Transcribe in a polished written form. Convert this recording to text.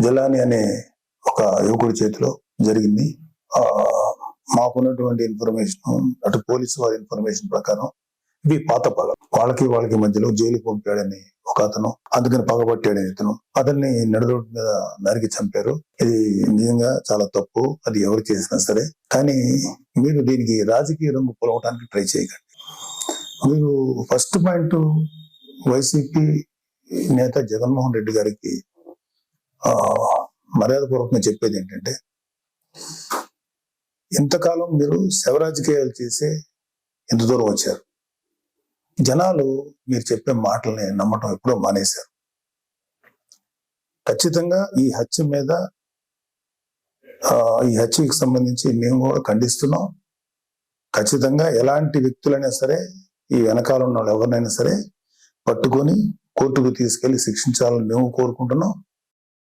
జలాని అనే ఒక యువకుడి చేతిలో జరిగింది. మాకున్నటువంటి ఇన్ఫర్మేషన్, అటు పోలీసు వారి ఇన్ఫర్మేషన్ ప్రకారం ఇవి పాత పగ. వాళ్ళకి మధ్యలో జైలుకి పంపాడని ఒక అతను, అందుకని పగబట్టాడని ఇతను, అతన్ని నడిరోడ్డు మీద నరికి చంపారు. ఇది నిజంగా చాలా తప్పు, అది ఎవరు చేసినా సరే. కానీ మీరు దీనికి రాజకీయ రంగు పొలవటానికి ట్రై చేయకండి. మీరు ఫస్ట్ పాయింట్, వైసీపీ నేత జగన్మోహన్ రెడ్డి గారికి మర్యాదపూర్వకంగా చెప్పేది ఏంటంటే, ఇంతకాలం మీరు శవ రాజకీయాలు చేసే ఎంత దూరం వచ్చారు. జనాలు మీరు చెప్పే మాటల్ని నమ్మటం ఎప్పుడో మానేశారు. ఖచ్చితంగా ఈ హత్యకి సంబంధించి మేము కూడా ఖండిస్తున్నాం. ఖచ్చితంగా ఎలాంటి వ్యక్తులైనా సరే, ఈ వెనకాల ఉన్న వాళ్ళు ఎవరినైనా సరే పట్టుకొని కోర్టుకు తీసుకెళ్లి శిక్షించాలని మేము కోరుకుంటున్నాం.